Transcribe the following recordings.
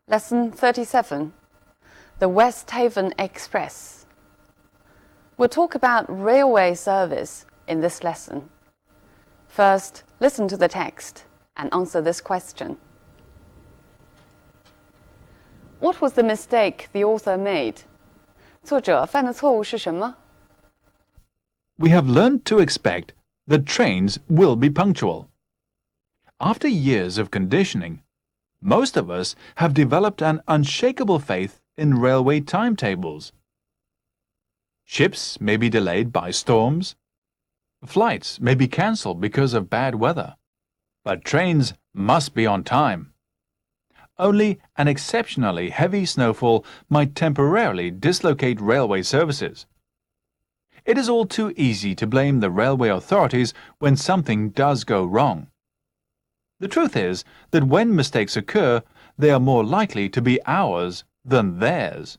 Lesson 37, the West Haven Express. We'll talk about railway service in this lesson. First, listen to the text and answer this question. What was the mistake the author made? 作者犯的错误是什么？ We have learned to expect that trains will be punctual. After years of conditioning, most of us have developed an unshakable faith in railway timetables. Ships may be delayed by storms. Flights may be cancelled because of bad weather. But trains must be on time. Only an exceptionally heavy snowfall might temporarily dislocate railway services. It is all too easy to blame the railway authorities when something does go wrong. The truth is that when mistakes occur, they are more likely to be ours than theirs.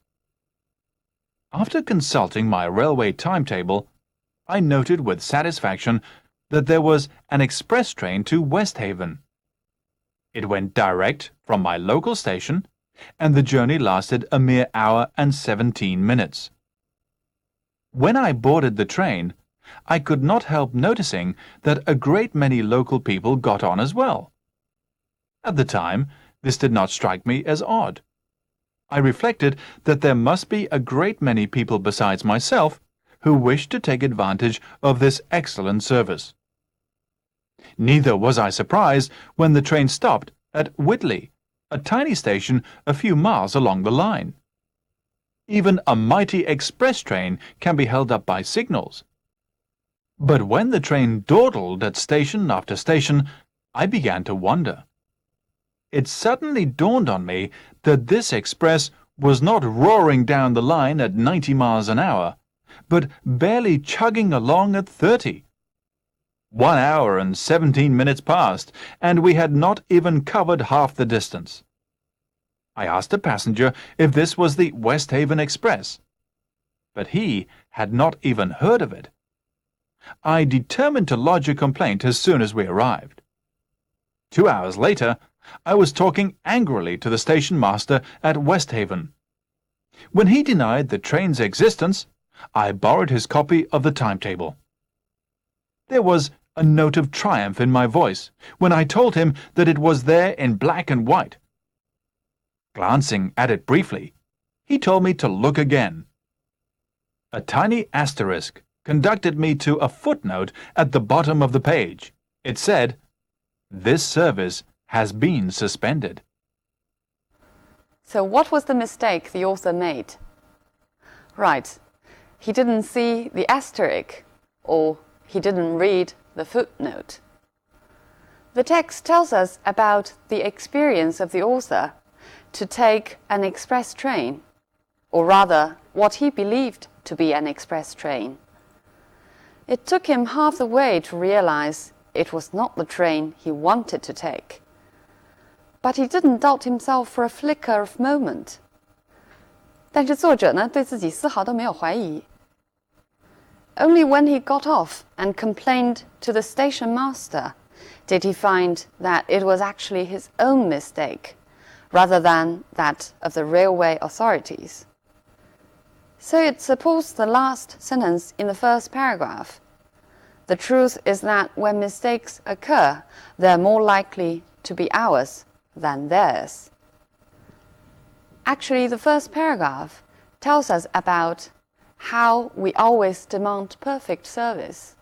After consulting my railway timetable, I noted with satisfaction that there was an express train to West Haven. It went direct from my local station, and the journey lasted a mere hour and 17 minutes. When I boarded the train, I could not help noticing that a great many local people got on as well. At the time, this did not strike me as odd. I reflected that there must be a great many people besides myself who wished to take advantage of this excellent service. Neither was I surprised when the train stopped at Whitley, a tiny station a few miles along the line. Even a mighty express train can be held up by signals. But when the train dawdled at station after station, I began to wonder. It suddenly dawned on me that this express was not roaring down the line at 90 miles an hour, but barely chugging along at 30. 1 hour and 17 minutes passed, and we had not even covered half the distance. I asked a passenger if this was the West Haven Express, but he had not even heard of it. I determined to lodge a complaint as soon as we arrived. 2 hours later, I was talking angrily to the station master at West Haven. When he denied the train's existence, I borrowed his copy of the timetable. There was a note of triumph in my voice when I told him that it was there in black and white. Glancing at it briefly, he told me to look again. A tiny asterisk conducted me to a footnote at the bottom of the page. It said, "This service has been suspended." So what was the mistake the author made? Right, he didn't see the asterisk, or he didn't read the footnote. The text tells us about the experience of the author to take an express train, or rather, what he believed to be an express train. It took him half the way to realize it was not the train he wanted to take. But he didn't doubt himself for a flicker of moment. 但是作者呢，对自己丝毫都没有怀疑。Only when he got off and complained to the station master did he find that it was actually his own mistake, rather than that of the railway authorities. So it supports the last sentence in the first paragraph. The truth is that when mistakes occur, they're more likely to be ours than theirs. Actually, the first paragraph tells us about how we always demand perfect service,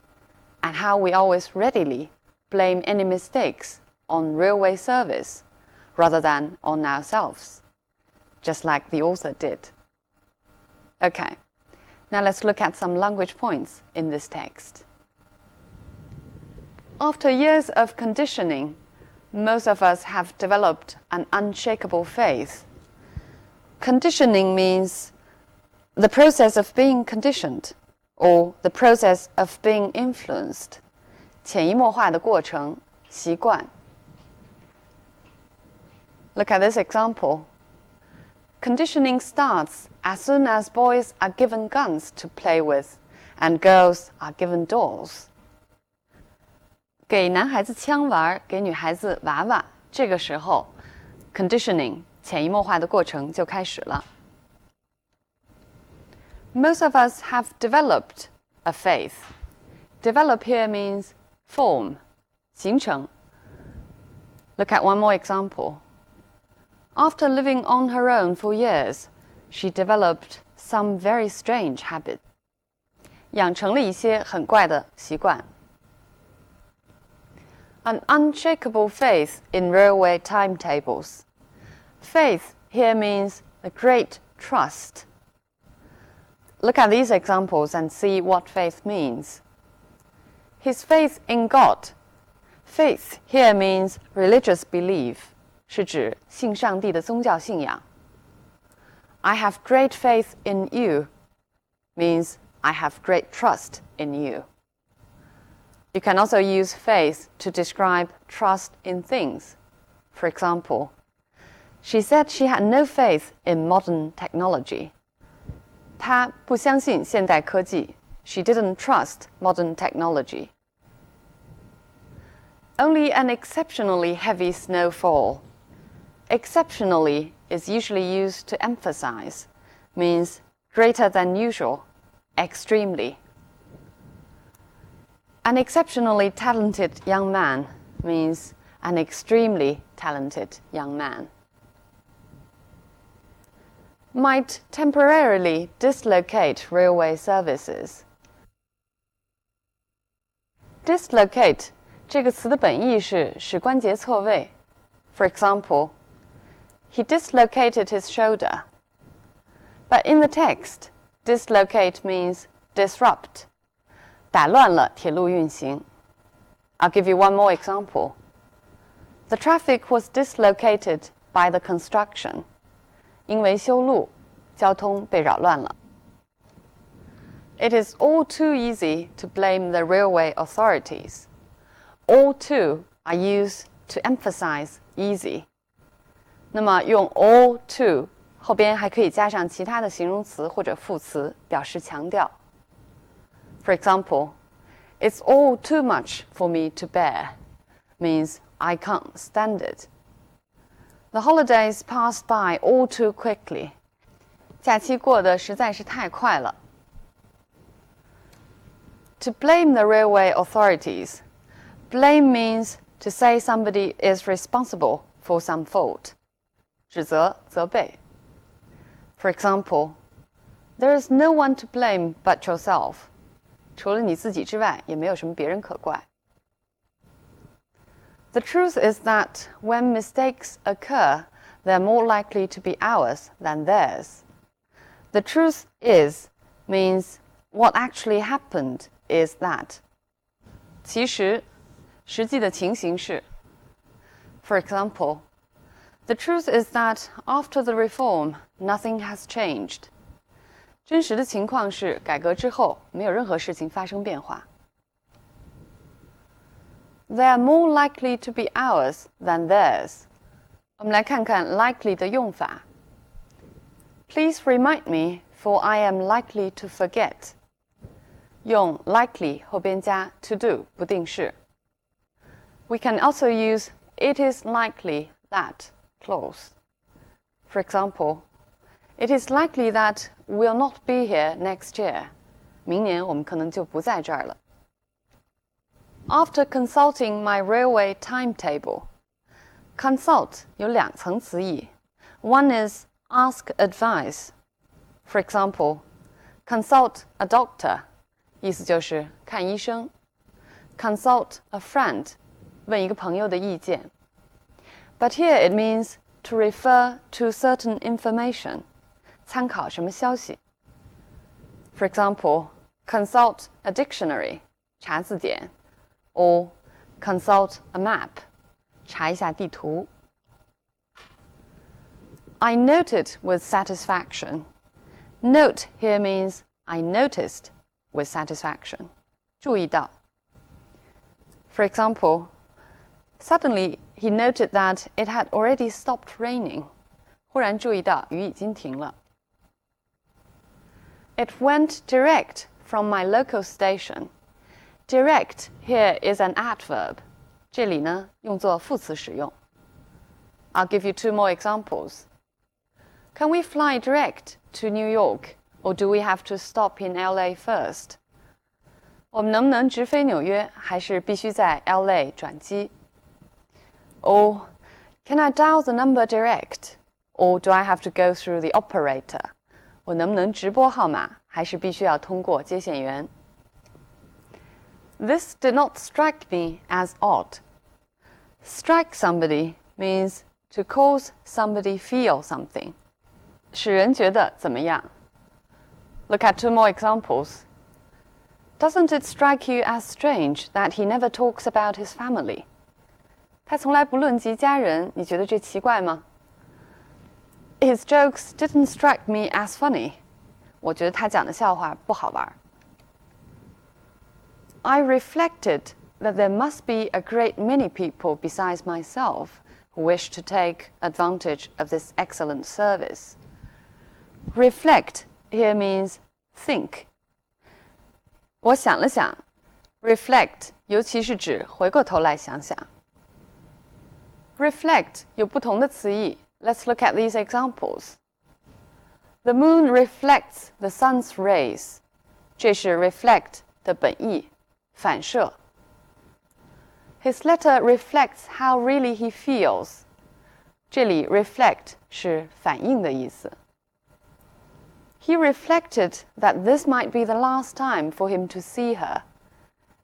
and how we always readily blame any mistakes on railway service rather than on ourselves, just like the author did. Okay, now let's look at some language points in this text. After years of conditioning, most of us have developed an unshakable faith. Conditioning means the process of being conditioned, or the process of being influenced. 潜移默化的过程，习惯。Look at this example. Conditioning starts as soon as boys are given guns to play with, and girls are given dolls. 给男孩子枪玩，给女孩子娃娃，这个时候 conditioning 潜移默化的过程就开始了。Most of us have developed a faith. Develop here means form, 形成。Look at one more example. After living on her own for years, she developed some very strange habit. 养成了一些很怪的习惯。An unshakable faith in railway timetables. Faith here means a great trust. Look at these examples and see what faith means. His faith in God. Faith here means religious belief, 是指信上帝的宗教信仰。I have great faith in you means I have great trust in you. You can also use faith to describe trust in things. For example, she said she had no faith in modern technology. 她不相信现代科技。She didn't trust modern technology. Only an exceptionally heavy snowfall. Exceptionally is usually used to emphasize, means greater than usual, extremely. An exceptionally talented young man means an extremely talented young man. Might temporarily dislocate railway services. Dislocate 这个词的本意是使关节错位。For example, he dislocated his shoulder. But in the text, dislocate means disrupt. 打乱了铁路运行。I'll give you one more example. The traffic was dislocated by the construction. 因为修路，交通被扰乱了。It is all too easy to blame the railway authorities. All too are used to emphasize easy. 那么用 all too 后边还可以加上其他的形容词或者副词，表示强调。For example, it's all too much for me to bear means I can't stand it. The holidays passed by all too quickly. 假期过得实在是太快了。To blame the railway authorities. Blame means to say somebody is responsible for some fault. 指责、责备。For example, there is no one to blame but yourself. 除了你自己之外，也没有什么别人可怪。The truth is that when mistakes occur, they're more likely to be ours than theirs. The truth is means what actually happened is that. 其实，实际的情形是。For example, the truth is that after the reform, nothing has changed. 真实的情况是，改革之后，没有任何事情发生变化。They are more likely to be ours than theirs. 我们来看看 likely 的用法。Please remind me, for I am likely to forget. 用 likely 后边加 to do 不定式。We can also use it is likely that clause. For example, it is likely that we'll not be here next year. 明年我们可能就不在这儿了。After consulting my railway timetable. Consult 有两层词义。One is ask advice. For example, consult a doctor. 意思就是看医生。Consult a friend. 问一个朋友的意见。But here it means to refer to certain information. 参考什么消息。For example, consult a dictionary. 查字典。Or consult a map. 查一下地图。I noted with satisfaction. Note here means I noticed with satisfaction. 注意到。For example, suddenly he noted that it had already stopped raining. 忽然注意到雨已经停了。It went direct from my local station. Direct here is an adverb. 这里呢，用作副词使用。I'll give you two more examples. Can we fly direct to New York, or do we have to stop in LA first? 我们能不能直飞纽约，还是必须在 LA 转机？ Or can I dial the number direct, or do I have to go through the operator? 我能不能直拨号码，还是必须要通过接线员？ This did not strike me as odd. Strike somebody means to cause somebody feel something. 使人觉得怎么样？ Look at two more examples. Doesn't it strike you as strange that he never talks about his family? 他从来不论及家人，你觉得这奇怪吗？ His jokes didn't strike me as funny. 我觉得他讲的笑话不好玩。I reflected that there must be a great many people besides myself who wish to take advantage of this excellent service. Reflect here means think. 我想了想 reflect 尤其是指回过头来想想。Reflect 有不同的词义。Let's look at these examples. The moon reflects the sun's rays. 这是 reflect 的本意，反射。His letter reflects how really he feels. 这里 reflect 是反映的意思。He reflected that this might be the last time for him to see her.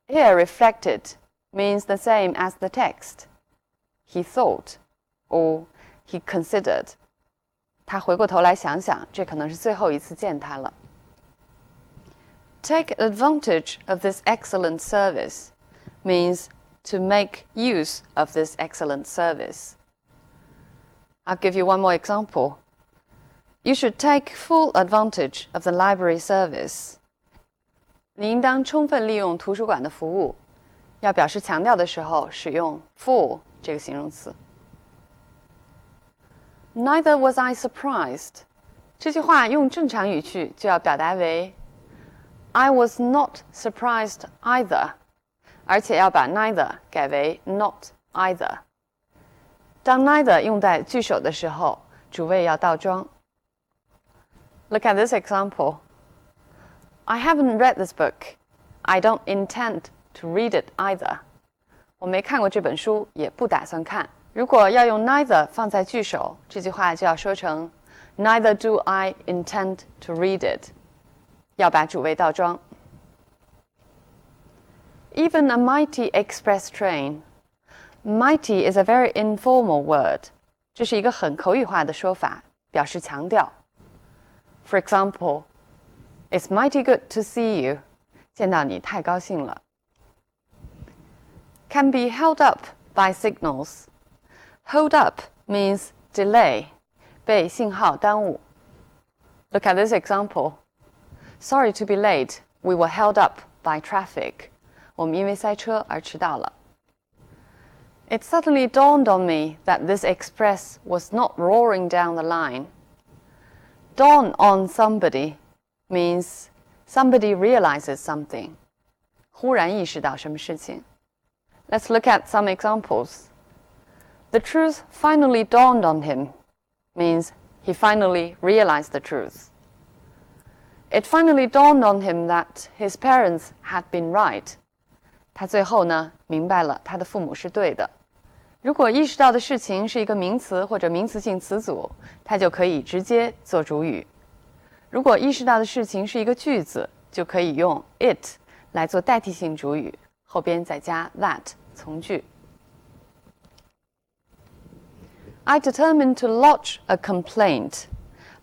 Here, reflected means the same as the text. He thought, or he considered. 他回过头来想想，这可能是最后一次见她了。Take advantage of this excellent service means to make use of this excellent service. I'll give you one more example. You should take full advantage of the library service. 你应当充分利用图书馆的服务。要表示强调的时候，使用 full 这个形容词。Neither was I surprised. 这句话用正常语句就要表达为 I was not surprised either. 而且要把 neither 改为 not either. 当 neither 用在句首的时候，主谓要倒装。Look at this example. I haven't read this book. I don't intend to read it either. 我没看过这本书，也不打算看。如果要用 neither 放在句首，这句话就要说成 Neither do I intend to read it. 要把主谓倒装。Even a mighty express train. Mighty is a very informal word. 这是一个很口语化的说法，表示强调。For example, it's mighty good to see you. 见到你太高兴了。Can be held up by signals. Hold up means delay, 被信号耽误。Look at this example. Sorry to be late. We were held up by traffic. 我们因为塞车而迟到了。It suddenly dawned on me that this express was not roaring down the line. Dawn on somebody means somebody realizes something. 忽然意识到什么事情。Let's look at some examples. The truth finally dawned on him means he finally realized the truth. It finally dawned on him that his parents had been right. 他最后呢，明白了他的父母是对的。如果意识到的事情是一个名词或者名词性词组，它就可以直接做主语。如果意识到的事情是一个句子，就可以用 it 来做代替性主语，后边再加 that 从句。I determined to lodge a complaint.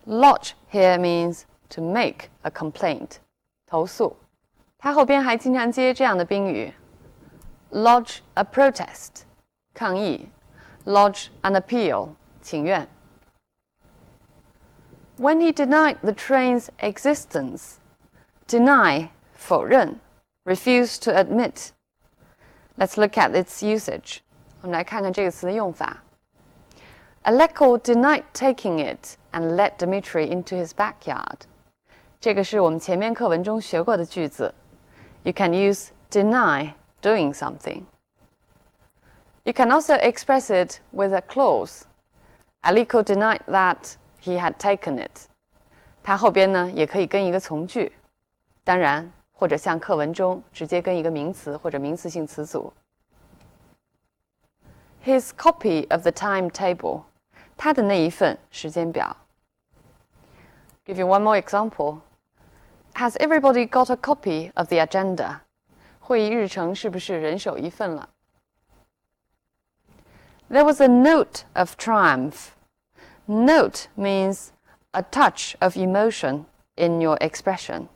Lodge here means to make a complaint. 投诉。它后边还经常接这样的宾语 lodge a protest. 抗议 lodge an appeal. 请愿。When he denied the train's existence, deny 否认 refuse to admit. Let's look at its usage. 我们来看看这个词的用法。Aleko denied taking it and led Dmitry into his backyard. 这个是我们前面课文中学过的句子。You can use deny doing something. You can also express it with a clause. Aleko denied that he had taken it。它后边呢也可以跟一个从句，当然或者像课文中直接跟一个名词或者名词性词组。His copy of the timetable， 他的那一份时间表。Give you one more example. Has everybody got a copy of the agenda? 会议日程是不是人手一份了？ There was a note of triumph. Note means a touch of emotion in your expression.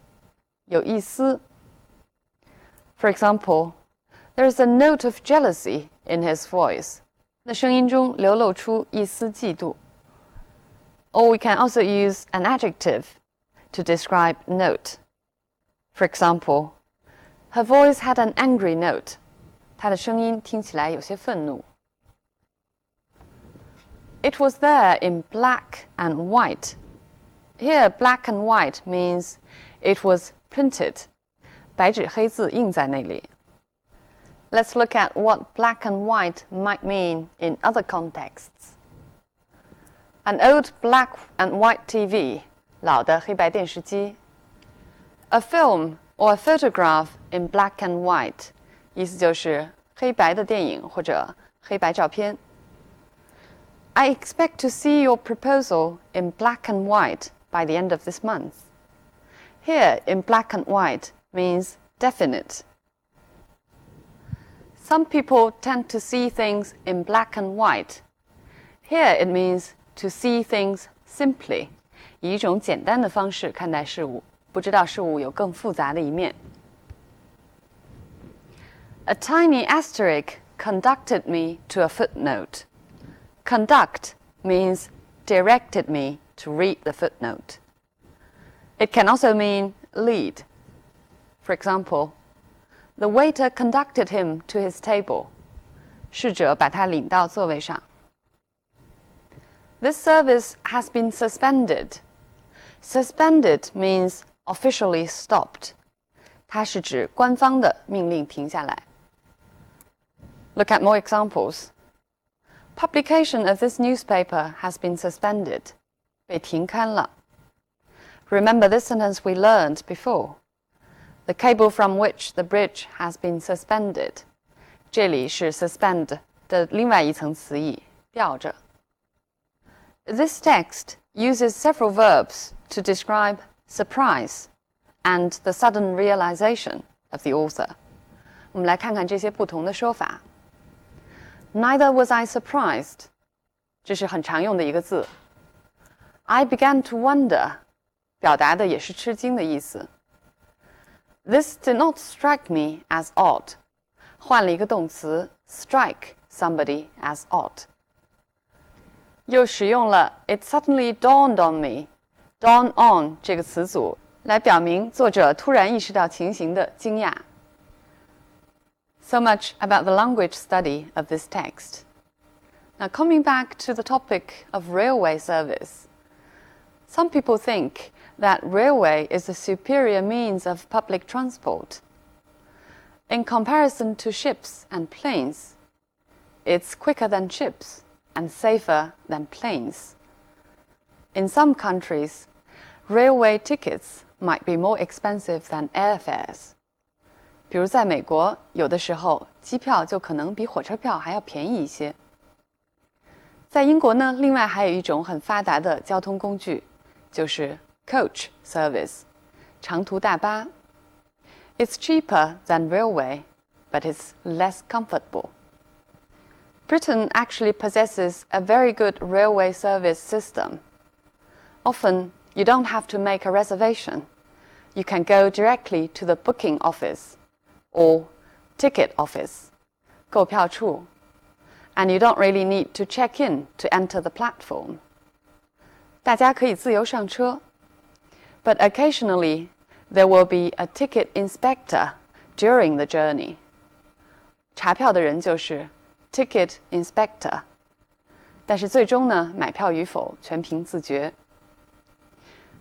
有一丝。For example, there is a note of jealousy in his voice. 那声音中流露出一丝嫉妒。Or we can also use an adjective to describe note. For example, her voice had an angry note. 她的声音听起来有些愤怒。It was there in black and white. Here, black and white means it was printed. 白纸黑字印在那里。Let's look at what black and white might mean in other contexts. An old black and white TV, 老的黑白电视机。A film or a photograph in black and white, 意思就是黑白的电影或者黑白照片。I expect to see your proposal in black and white by the end of this month. Here, in black and white means definite. Some people tend to see things in black and white. Here it means to see things simply, 以一种简单的方式看待事物，不知道事物有更复杂的一面。A tiny asterisk conducted me to a footnote. Conduct means directed me to read the footnote. It can also mean lead. For example, the waiter conducted him to his table. 侍者把他领到座位上。This service has been suspended. Suspended means officially stopped. 它是指官方的命令停下来。Look at more examples. Publication of this newspaper has been suspended. 被停刊了。Remember this sentence we learned before. The cable from which the bridge has been suspended. 这里是 suspend 的另外一层词义，吊着。This text uses several verbs to describe surprise and the sudden realization of the author. 我们来看看这些不同的说法。Neither was I surprised. 这是很常用的一个字。I began to wonder. 表达的也是吃惊的意思。This did not strike me as odd. 换了一个动词 strike somebody as odd. 又使用了 It suddenly dawned on me. Dawn on 这个词组来表明作者突然意识到情形的惊讶。So much about the language study of this text. Now coming back to the topic of railway service. Some people think that railway is a superior means of public transport. In comparison to ships and planes, it's quicker than ships and safer than planes. In some countries, railway tickets might be more expensive than airfares. 比如在美国，有的时候机票就可能比火车票还要便宜一些。在英国呢，另外还有一种很发达的交通工具，就是 coach service, 长途大巴。It's cheaper than railway, but it's less comfortable. Britain actually possesses a very good railway service system. Often, you don't have to make a reservation. You can go directly to the booking office or ticket office, 购票处, and you don't really need to check in to enter the platform. 大家可以自由上车 but occasionally there will be a ticket inspector during the journey. 查票的人就是 ticket inspector. 但是最终呢，买票与否全凭自觉。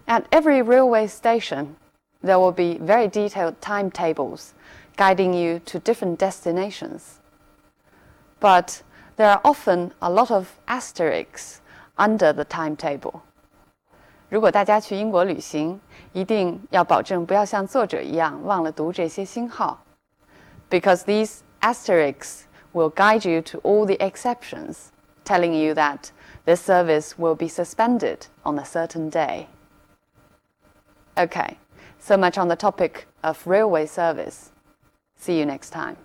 At every railway station, there will be very detailed timetables guiding you to different destinations. But there are often a lot of asterisks under the timetable, 如果大家去英国旅行，一定要保证不要像作者一样忘了读这些星号 ，because these asterisks will guide you to all the exceptions, telling you that this service will be suspended on a certain day. Okay, so much on the topic of railway service. See you next time.